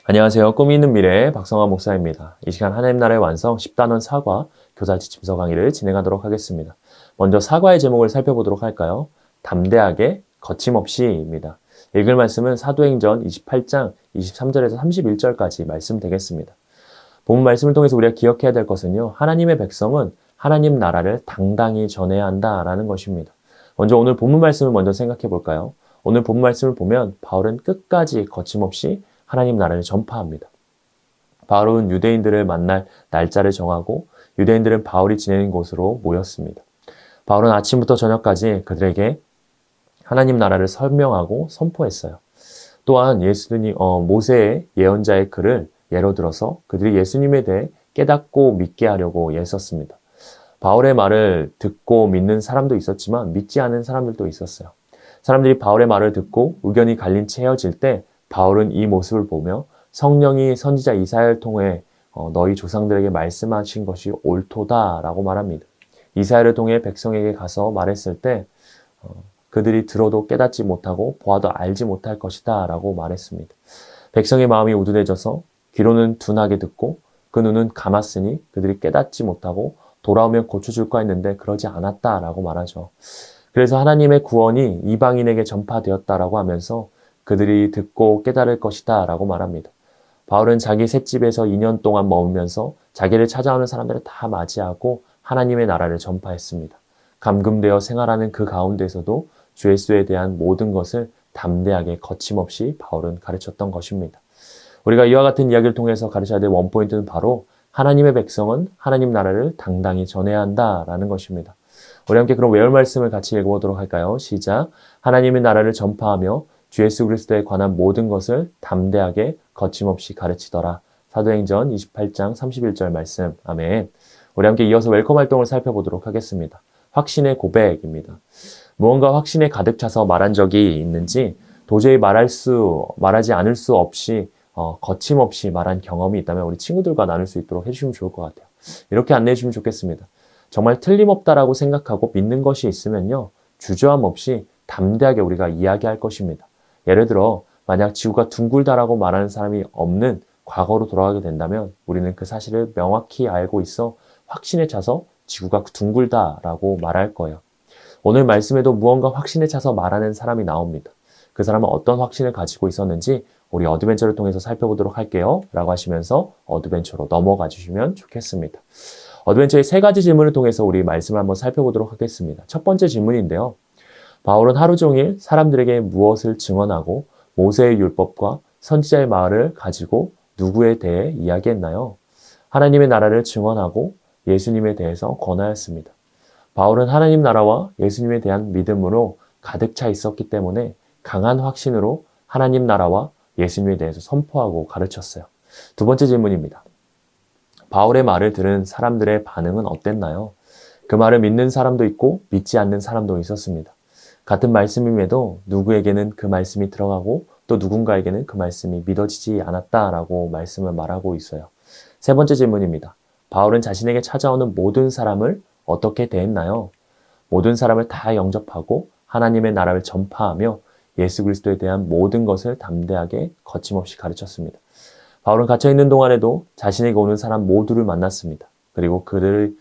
안녕하세요. 꿈이 있는 미래의 박성환 목사입니다. 이 시간 하나님 나라의 완성 10단원 사과 교사 지침서 강의를 진행하도록 하겠습니다. 먼저 사과의 제목을 살펴보도록 할까요? 담대하게 거침없이입니다. 읽을 말씀은 사도행전 28장 23절에서 31절까지 말씀 되겠습니다. 본문 말씀을 통해서 우리가 기억해야 될 것은요. 하나님의 백성은 하나님 나라를 당당히 전해야 한다라는 것입니다. 먼저 오늘 본문 말씀을 먼저 생각해 볼까요? 오늘 본문 말씀을 보면 바울은 끝까지 거침없이 하나님 나라를 전파합니다. 바울은 유대인들을 만날 날짜를 정하고 유대인들은 바울이 지내는 곳으로 모였습니다. 바울은 아침부터 저녁까지 그들에게 하나님 나라를 설명하고 선포했어요. 또한 모세의 예언자의 글을 예로 들어서 그들이 예수님에 대해 깨닫고 믿게 하려고 애썼습니다. 바울의 말을 듣고 믿는 사람도 있었지만 믿지 않은 사람들도 있었어요. 사람들이 바울의 말을 듣고 의견이 갈린 채 헤어질 때 바울은 이 모습을 보며 성령이 선지자 이사야를 통해 너희 조상들에게 말씀하신 것이 옳도다라고 말합니다. 이사야를 통해 백성에게 가서 말했을 때 그들이 들어도 깨닫지 못하고 보아도 알지 못할 것이다 라고 말했습니다. 백성의 마음이 우둔해져서 귀로는 둔하게 듣고 그 눈은 감았으니 그들이 깨닫지 못하고 돌아오면 고쳐줄까 했는데 그러지 않았다라고 말하죠. 그래서 하나님의 구원이 이방인에게 전파되었다라고 하면서 그들이 듣고 깨달을 것이다 라고 말합니다. 바울은 자기 셋집에서 2년 동안 머물면서 자기를 찾아오는 사람들을 다 맞이하고 하나님의 나라를 전파했습니다. 감금되어 생활하는 그 가운데서도 주 예수에 대한 모든 것을 담대하게 거침없이 바울은 가르쳤던 것입니다. 우리가 이와 같은 이야기를 통해서 가르쳐야 될 원포인트는 바로 하나님의 백성은 하나님 나라를 당당히 전해야 한다라는 것입니다. 우리 함께 그럼 외울 말씀을 같이 읽어보도록 할까요? 시작. 하나님의 나라를 전파하며 주 예수 그리스도에 관한 모든 것을 담대하게 거침없이 가르치더라. 사도행전 28장 31절 말씀. 아멘. 우리 함께 이어서 웰컴 활동을 살펴보도록 하겠습니다. 확신의 고백입니다. 무언가 확신에 가득 차서 말한 적이 있는지 도저히 말하지 않을 수 없이 거침없이 말한 경험이 있다면 우리 친구들과 나눌 수 있도록 해주시면 좋을 것 같아요. 이렇게 안내해 주시면 좋겠습니다. 정말 틀림없다라고 생각하고 믿는 것이 있으면요. 주저함 없이 담대하게 우리가 이야기할 것입니다. 예를 들어 만약 지구가 둥글다라고 말하는 사람이 없는 과거로 돌아가게 된다면 우리는 그 사실을 명확히 알고 있어 확신에 차서 지구가 둥글다라고 말할 거예요. 오늘 말씀에도 무언가 확신에 차서 말하는 사람이 나옵니다. 그 사람은 어떤 확신을 가지고 있었는지 우리 어드벤처를 통해서 살펴보도록 할게요. 라고 하시면서 어드벤처로 넘어가 주시면 좋겠습니다. 어드벤처의 3가지 질문을 통해서 우리 말씀을 한번 살펴보도록 하겠습니다. 첫 번째 질문인데요. 바울은 하루 종일 사람들에게 무엇을 증언하고 모세의 율법과 선지자의 말을 가지고 누구에 대해 이야기했나요? 하나님의 나라를 증언하고 예수님에 대해서 권하였습니다. 바울은 하나님 나라와 예수님에 대한 믿음으로 가득 차 있었기 때문에 강한 확신으로 하나님 나라와 예수님에 대해서 선포하고 가르쳤어요. 두 번째 질문입니다. 바울의 말을 들은 사람들의 반응은 어땠나요? 그 말을 믿는 사람도 있고 믿지 않는 사람도 있었습니다. 같은 말씀임에도 누구에게는 그 말씀이 들어가고 또 누군가에게는 그 말씀이 믿어지지 않았다라고 말씀을 말하고 있어요. 세 번째 질문입니다. 바울은 자신에게 찾아오는 모든 사람을 어떻게 대했나요? 모든 사람을 다 영접하고 하나님의 나라를 전파하며 예수 그리스도에 대한 모든 것을 담대하게 거침없이 가르쳤습니다. 바울은 갇혀있는 동안에도 자신에게 오는 사람 모두를 만났습니다. 그리고 그들을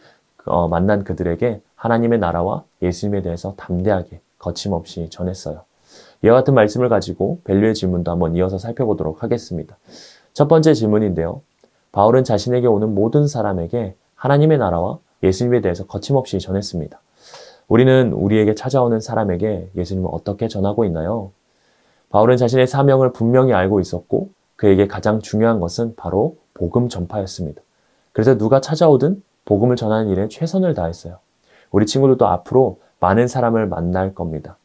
만난 그들에게 하나님의 나라와 예수님에 대해서 담대하게 거침없이 전했어요. 이와 같은 말씀을 가지고 밸류의 질문도 한번 이어서 살펴보도록 하겠습니다. 첫 번째 질문인데요. 바울은 자신에게 오는 모든 사람에게 하나님의 나라와 예수님에 대해서 거침없이 전했습니다. 우리는 우리에게 찾아오는 사람에게 예수님을 어떻게 전하고 있나요? 바울은 자신의 사명을 분명히 알고 있었고 그에게 가장 중요한 것은 바로 복음 전파였습니다. 그래서 누가 찾아오든 복음을 전하는 일에 최선을 다했어요. 우리 친구들도 앞으로 많은 사람을 만날 겁니다.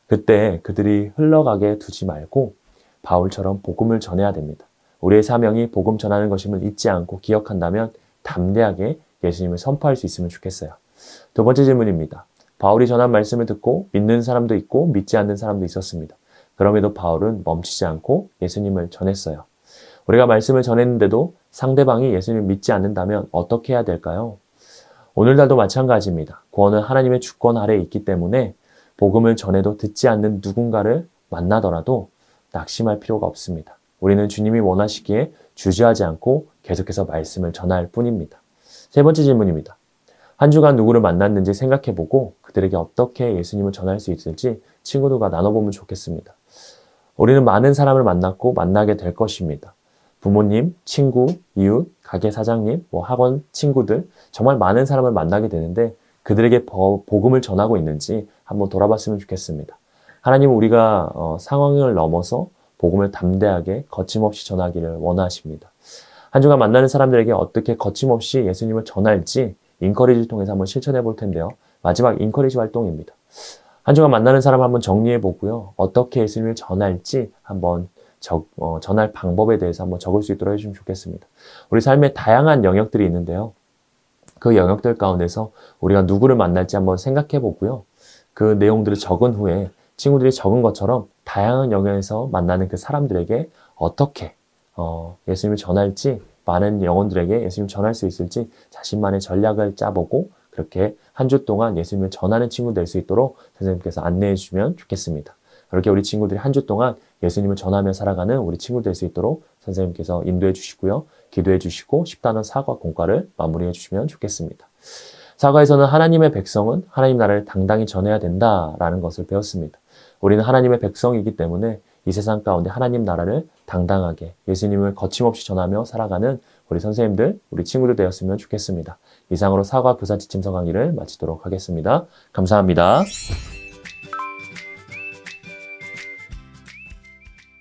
그때 그들이 흘러가게 두지 말고 바울처럼 복음을 전해야 됩니다. 우리의 사명이 복음 전하는 것임을 잊지 않고 기억한다면 담대하게 예수님을 선포할 수 있으면 좋겠어요. 두 번째 질문입니다. 바울이 전한 말씀을 듣고 믿는 사람도 있고 믿지 않는 사람도 있었습니다. 그럼에도 바울은 멈추지 않고 예수님을 전했어요. 우리가 말씀을 전했는데도 상대방이 예수님을 믿지 않는다면 어떻게 해야 될까요? 오늘날도 마찬가지입니다. 구원은 하나님의 주권 아래에 있기 때문에 복음을 전해도 듣지 않는 누군가를 만나더라도 낙심할 필요가 없습니다. 우리는 주님이 원하시기에 주저하지 않고 계속해서 말씀을 전할 뿐입니다. 세 번째 질문입니다. 한 주간 누구를 만났는지 생각해보고 그들에게 어떻게 예수님을 전할 수 있을지 친구들과 나눠보면 좋겠습니다. 우리는 많은 사람을 만났고 만나게 될 것입니다. 부모님, 친구, 이웃, 가게 사장님, 학원 친구들, 정말 많은 사람을 만나게 되는데 그들에게 복음을 전하고 있는지 한번 돌아봤으면 좋겠습니다. 하나님은 우리가 상황을 넘어서 복음을 담대하게 거침없이 전하기를 원하십니다. 한 주간 만나는 사람들에게 어떻게 거침없이 예수님을 전할지 인커리지를 통해서 한번 실천해 볼 텐데요. 마지막 인커리지 활동입니다. 한 주간 만나는 사람 한번 정리해 보고요. 어떻게 예수님을 전할지 한번 전할 방법에 대해서 한번 적을 수 있도록 해주시면 좋겠습니다. 우리 삶에 다양한 영역들이 있는데요. 그 영역들 가운데서 우리가 누구를 만날지 한번 생각해 보고요. 그 내용들을 적은 후에 친구들이 적은 것처럼 다양한 영역에서 만나는 그 사람들에게 어떻게 예수님을 전할지, 많은 영혼들에게 예수님을 전할 수 있을지 자신만의 전략을 짜보고 그렇게 한 주 동안 예수님을 전하는 친구 될 수 있도록 선생님께서 안내해 주시면 좋겠습니다. 그렇게 우리 친구들이 한 주 동안 예수님을 전하며 살아가는 우리 친구 될 수 있도록 선생님께서 인도해 주시고요. 기도해 주시고 10단원 사과 공과를 마무리해 주시면 좋겠습니다. 사과에서는 하나님의 백성은 하나님 나라를 당당히 전해야 된다라는 것을 배웠습니다. 우리는 하나님의 백성이기 때문에 이 세상 가운데 하나님 나라를 당당하게 예수님을 거침없이 전하며 살아가는 우리 선생님들, 우리 친구들 되었으면 좋겠습니다. 이상으로 사과 교사 지침서 강의를 마치도록 하겠습니다. 감사합니다.